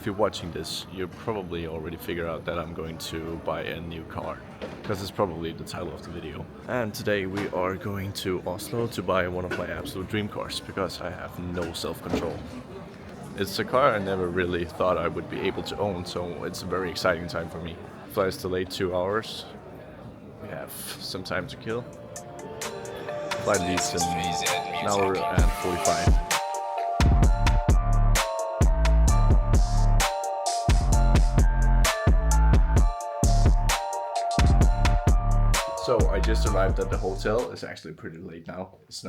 if you're watching this, you probably already figured out that I'm going to buy a new car, because it's probably the title of the video. And today we are going to Oslo to buy one of my absolute dream cars, because I have no self-control. It's a car I never really thought I would be able to own, so it's a very exciting time for me. Flight is delayed 2 hours. We have some time to kill. Flight leaves in an hour and 45. So I just arrived at the hotel. It's actually pretty late now. It's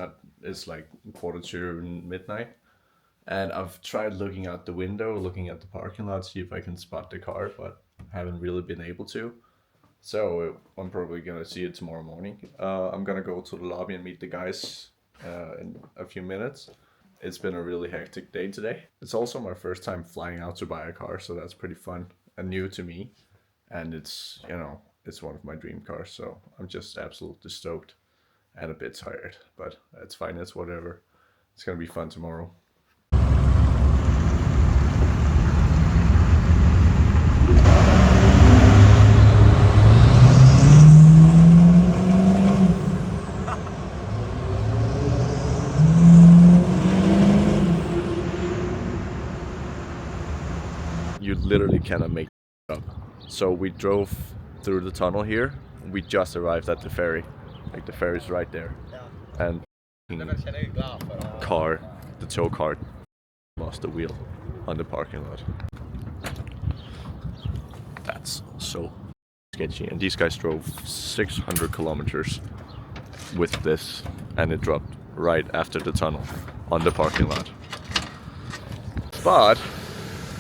like 1:45 midnight. And I've tried looking out the window, looking at the parking lot, see if I can spot the car, but haven't really been able to. So I'm probably gonna see it tomorrow morning. I'm gonna go to the lobby and meet the guys in a few minutes. It's been a really hectic day today. It's also my first time flying out to buy a car, so that's pretty fun and new to me. And it's, you know, it's one of my dream cars, so I'm just absolutely stoked and a bit tired, but it's fine, it's whatever. It's gonna be fun tomorrow. You literally cannot make it up. So we drove through the tunnel here. We just arrived at the ferry. Like the ferry's right there. And car, the tow cart, lost the wheel on the parking lot. That's so sketchy. And these guys drove 600 kilometers with this, and it dropped right after the tunnel on the parking lot. But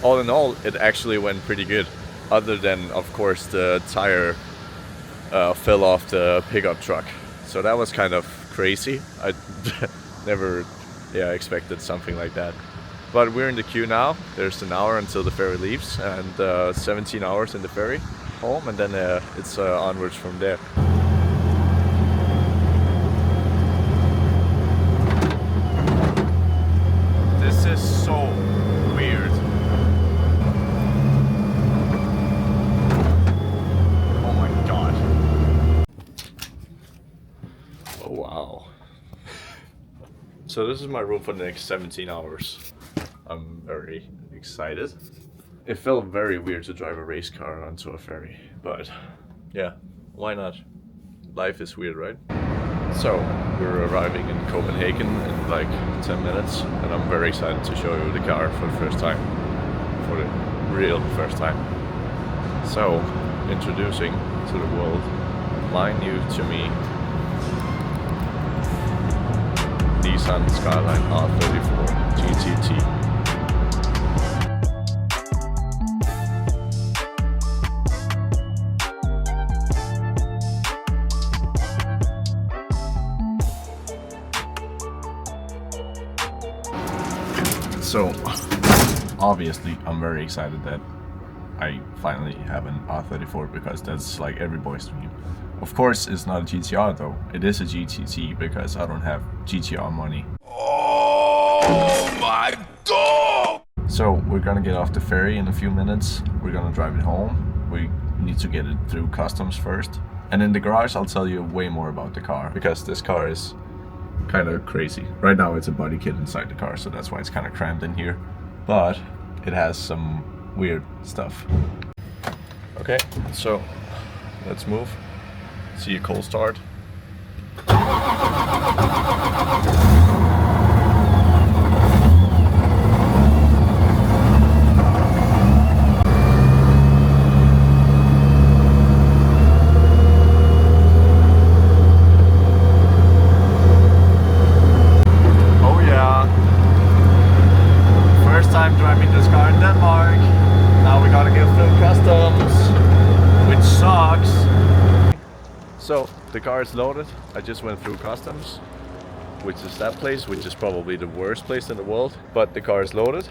all in all, it actually went pretty good. Other than, of course, the tire fell off the pickup truck. So that was kind of crazy. I never expected something like that. But we're in the queue now. There's an hour until the ferry leaves, and 17 hours in the ferry home, and then it's onwards from there. This is so weird. Oh my god. Oh wow. So this is my room for the next 17 hours. I'm very excited. It felt very weird to drive a race car onto a ferry, but yeah, why not? Life is weird, right? So we're arriving in Copenhagen in like 10 minutes, and I'm very excited to show you the car for the first time, for the real first time. So, introducing to the world, my new to me Nissan Skyline R34 GTT. So, obviously, I'm very excited that I finally have an R34, because that's like every boy's dream. Of course, it's not a GTR though. It is a GTT because I don't have GTR money. Oh my god! So we're gonna get off the ferry in a few minutes. We're gonna drive it home. We need to get it through customs first. And in the garage, I'll tell you way more about the car, because this car is kind of crazy. Right now it's a body kit inside the car, so that's why it's kind of crammed in here. But it has some weird stuff. Okay, so let's move. See a cold start. Time driving this car in Denmark. Now we gotta get through customs, which sucks. So the car is loaded. I just went through customs, which is that place, which is probably the worst place in the world. But the car is loaded,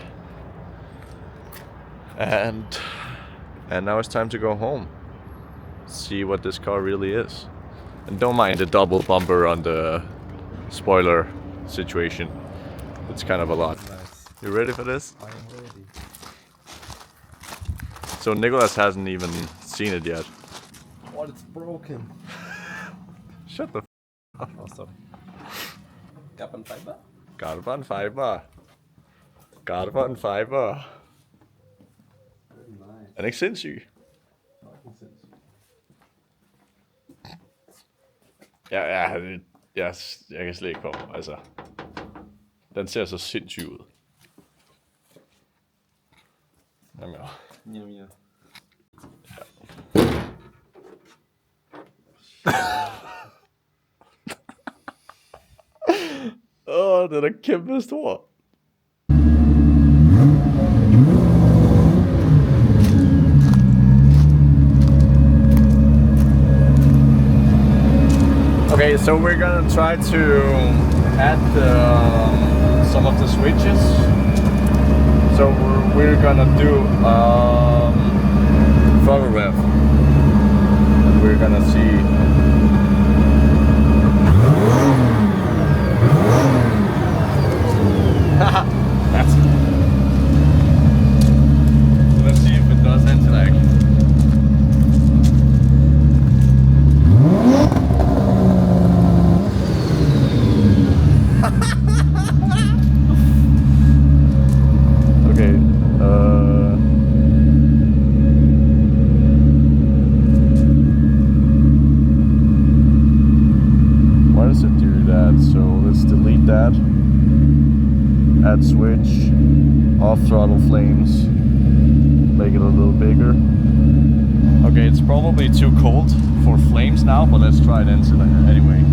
and now it's time to go home. See what this car really is. And don't mind the double bumper on the spoiler situation. It's kind of a lot. You ready for this? I am ready. So Nicholas hasn't even seen it yet. What? It's broken. Shut the f up. Oh, sorry. Carbon fiber? Carbon fiber. Carbon fiber. Very nice. Er den ikke sindssyg? Fucking sindssygt. Jeg kan slet ikke komme. Altså, den ser så sindssyg ud. Jamen ja. Jamen ja. Den er kæmpe stor. Okay, so we're gonna try to add some of the switches. So we're gonna do throttle rev. And we're gonna see. That's it. So let's see if it does anti-lag. Okay. Why does it do that? So let's delete that. Add switch, off throttle flames, make it a little bigger. Okay, it's probably too cold for flames now, but let's try it anyway.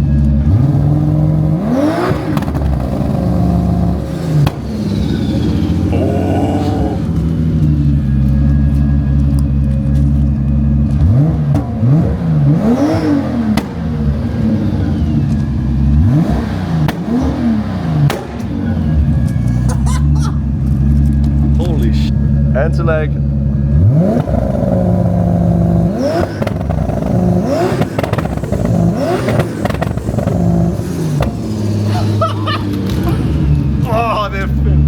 Holy sh! Anti-lag. Oh, det er fedt.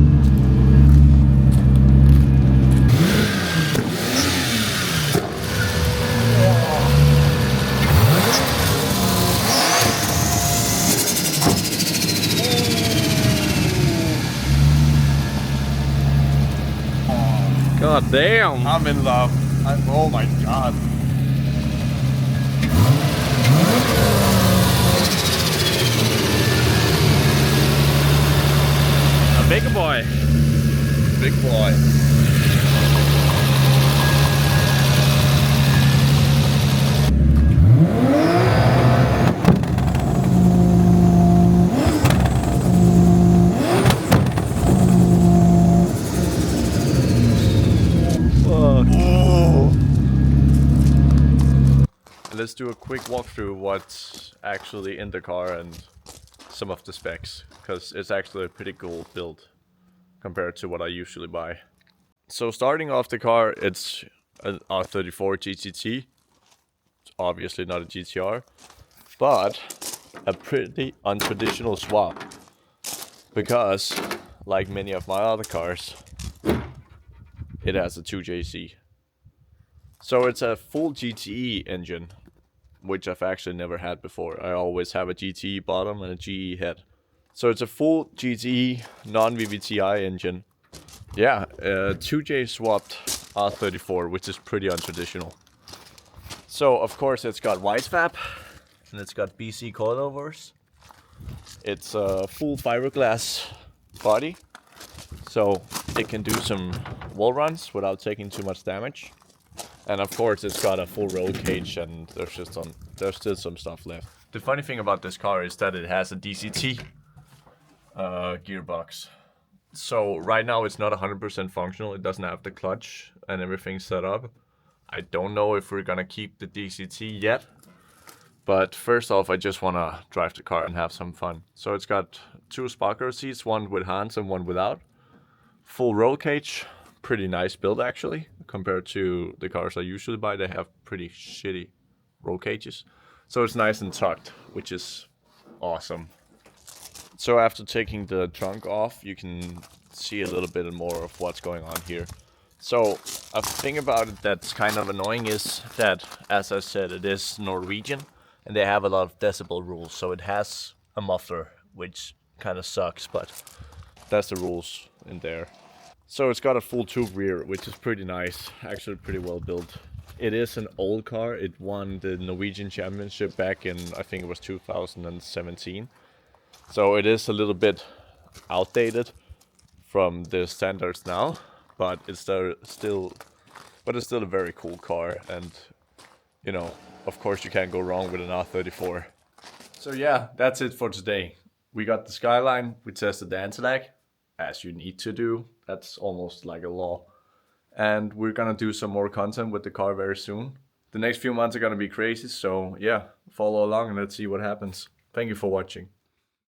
God damn! I'm in love. Oh my god. A big boy. Big boy. Let's do a quick walkthrough what's actually in the car and some of the specs, because it's actually a pretty cool build compared to what I usually buy. So starting off the car, it's an R34 GTT. It's obviously not a GTR, but a pretty untraditional swap, because like many of my other cars, it has a 2JZ. So it's a full GTE engine, which I've actually never had before. I always have a GTE bottom and a GE head. So it's a full GTE non-VVTi engine. Yeah, 2J swapped R34, which is pretty untraditional. So of course it's got YSFAP and it's got BC coilovers. It's a full fiberglass body, so it can do some wall runs without taking too much damage. And of course it's got a full roll cage, and there's still some stuff left. The funny thing about this car is that it has a DCT gearbox. So right now it's not 100% functional. It doesn't have the clutch and everything set up. I don't know if we're gonna keep the DCT yet. But first off, I just wanna drive the car and have some fun. So it's got two Sparker seats, one with hands and one without. Full roll cage. Pretty nice build actually, compared to the cars I usually buy. They have pretty shitty roll cages. So it's nice and tucked, which is awesome. So after taking the trunk off, you can see a little bit more of what's going on here. So a thing about it that's kind of annoying is that, as I said, it is Norwegian, and they have a lot of decibel rules. So it has a muffler, which kind of sucks, but that's the rules in there. So it's got a full tube rear, which is pretty nice, actually pretty well built. It is an old car. It won the Norwegian Championship back in, I think it was 2017. So it is a little bit outdated from the standards now, but it's still a very cool car, and you know, of course you can't go wrong with an R34. So yeah, that's it for today. We got the Skyline, we tested the anti-lag, as you need to do. That's almost like a law. And we're gonna do some more content with the car very soon. The next few months are gonna be crazy, so yeah, follow along and let's see what happens. Thank you for watching.